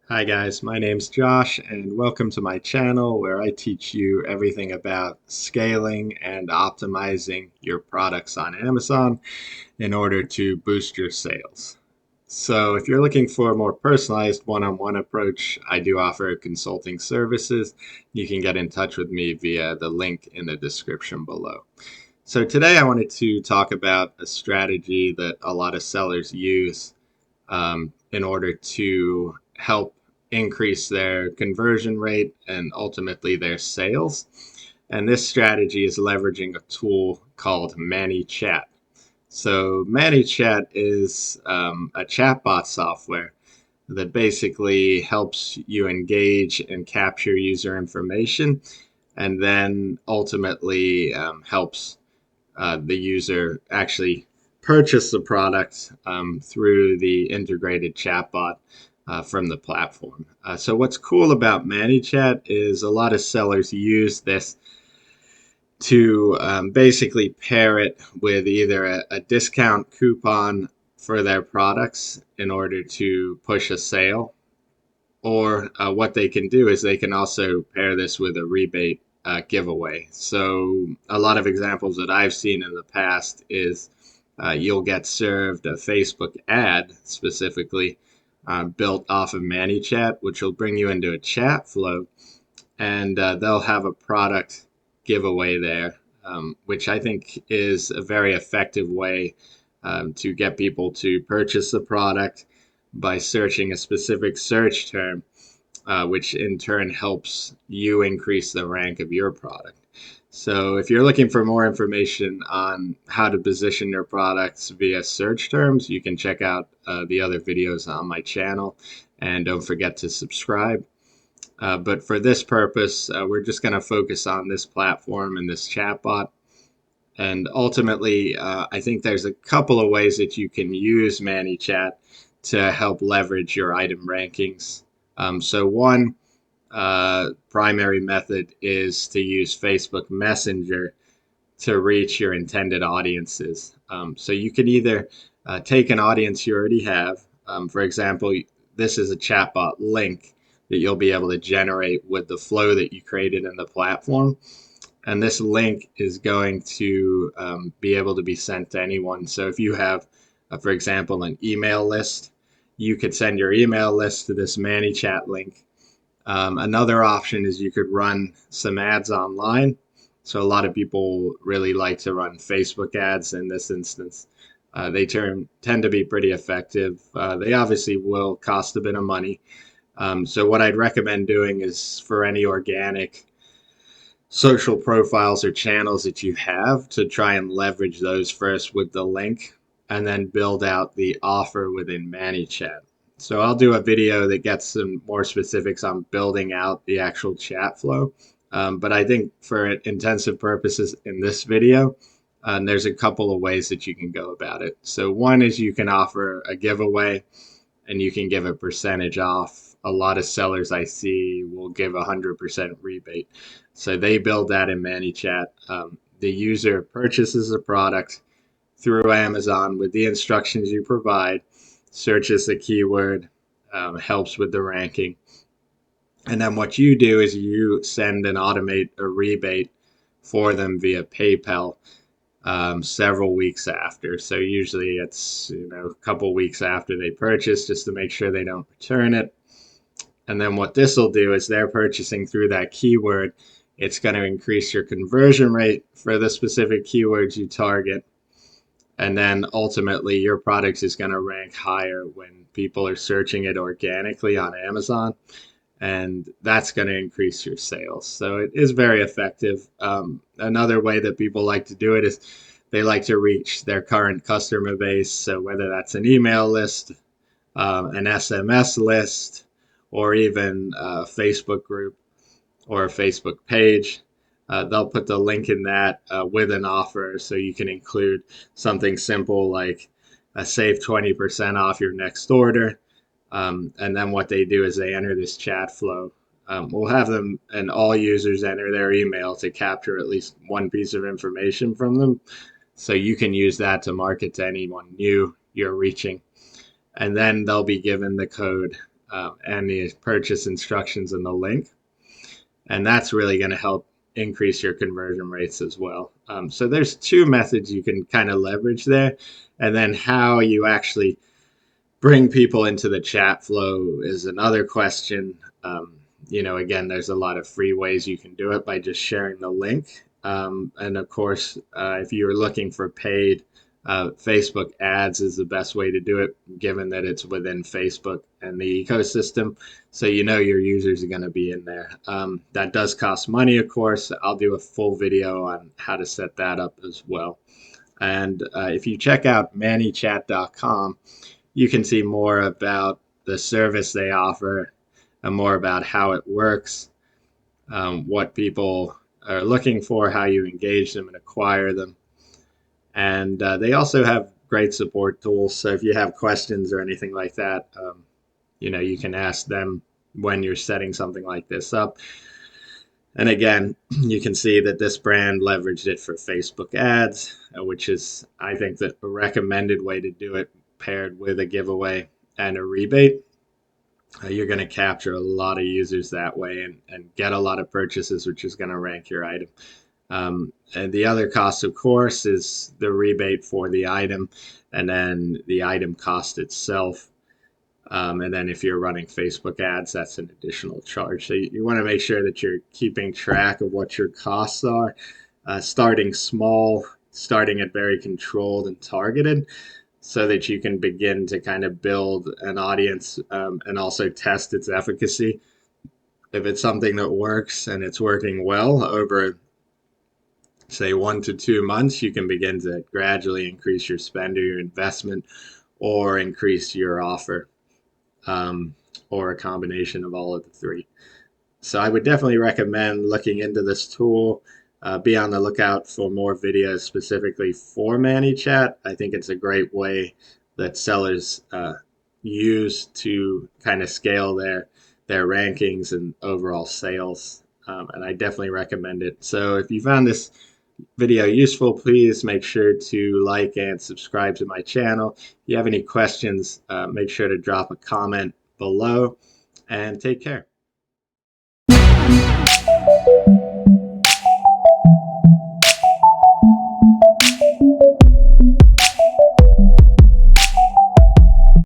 Hi guys, my name's Josh and welcome to my channel where I teach you everything about scaling and optimizing your products on Amazon in order to boost your sales. So if you're looking for a more personalized one-on-one approach, I do offer consulting services. You can get in touch with me via the link in the description below. So today I wanted to talk about a strategy that a lot of sellers use in order to help increase their conversion rate and ultimately their sales. And this strategy is leveraging a tool called ManyChat. So ManyChat is a chatbot software that basically helps you engage and capture user information and then ultimately helps the user actually purchase the product through the integrated chatbot from the platform. So what's cool about ManyChat is a lot of sellers use this to basically pair it with either a discount coupon for their products in order to push a sale, or what they can do is they can also pair this with a rebate giveaway. So a lot of examples that I've seen in the past is you'll get served a Facebook ad specifically built off of ManyChat, which will bring you into a chat flow, and they'll have a product giveaway there, which I think is a very effective way to get people to purchase the product by searching a specific search term, which in turn helps you increase the rank of your product. So if you're looking for more information on how to position your products via search terms, you can check out the other videos on my channel, and don't forget to subscribe. But for this purpose, we're just going to focus on this platform and this chatbot. And ultimately, I think there's a couple of ways that you can use ManyChat to help leverage your item rankings. So one primary method is to use Facebook Messenger to reach your intended audiences. So you can either take an audience you already have. For example, this is a chatbot link that you'll be able to generate with the flow that you created in the platform. And this link is going to be able to be sent to anyone. So if you have, for example, an email list, you could send your email list to this ManyChat link. Another option is you could run some ads online. So a lot of people really like to run Facebook ads in this instance. They tend to be pretty effective. They obviously will cost a bit of money. So what I'd recommend doing is for any organic social profiles or channels that you have to try and leverage those first with the link and then build out the offer within ManyChat. So I'll do a video that gets some more specifics on building out the actual chat flow. But I think for intensive purposes in this video, there's a couple of ways that you can go about it. So one is you can offer a giveaway and you can give a percentage off. A lot of sellers I see will give 100% rebate. So they build that in ManyChat. The user purchases a product through Amazon with the instructions you provide, searches the keyword, helps with the ranking. And then what you do is you send and automate a rebate for them via PayPal several weeks after. So usually it's a couple weeks after they purchase, just to make sure they don't return it. And then what this will do is they're purchasing through that keyword. It's going to increase your conversion rate for the specific keywords you target. And then ultimately your product is going to rank higher when people are searching it organically on Amazon. And that's going to increase your sales. So it is very effective. Another way that people like to do it is they like to reach their current customer base. So whether that's an email list, an SMS list, or even a Facebook group or a Facebook page, they'll put the link in that with an offer. So you can include something simple like save 20% off your next order. And then what they do is they enter this chat flow. We'll have them and all users enter their email to capture at least one piece of information from them. So you can use that to market to anyone new you're reaching. And then they'll be given the code and the purchase instructions and the link. And that's really going to help increase your conversion rates as well. So there's two methods you can kind of leverage there. And then how you actually bring people into the chat flow is another question. Again, there's a lot of free ways you can do it by just sharing the link. And of course, if you're looking for paid, Facebook ads is the best way to do it, given that it's within Facebook and the ecosystem. So your users are going to be in there. That does cost money, of course. I'll do a full video on how to set that up as well. And if you check out ManyChat.com, you can see more about the service they offer and more about how it works, what people are looking for, how you engage them and acquire them. And they also have great support tools. So if you have questions or anything like that, you can ask them when you're setting something like this up. And again, you can see that this brand leveraged it for Facebook ads, which is, I think, the recommended way to do it, paired with a giveaway and a rebate. You're going to capture a lot of users that way and get a lot of purchases, which is going to rank your item. And the other cost, of course, is the rebate for the item and then the item cost itself. And then if you're running Facebook ads, that's an additional charge. So you want to make sure that you're keeping track of what your costs are, starting small, starting at very controlled and targeted, so that you can begin to kind of build an audience and also test its efficacy. If it's something that works and it's working well over, say, 1 to 2 months, you can begin to gradually increase your spend or your investment or increase your offer, or a combination of all of the three. So I would definitely recommend looking into this tool. Be on the lookout for more videos specifically for ManyChat. I think it's a great way that sellers use to kind of scale their rankings and overall sales. And I definitely recommend it. So if you found this video useful, please make sure to like and subscribe to my channel. If you have any questions, make sure to drop a comment below, and take care.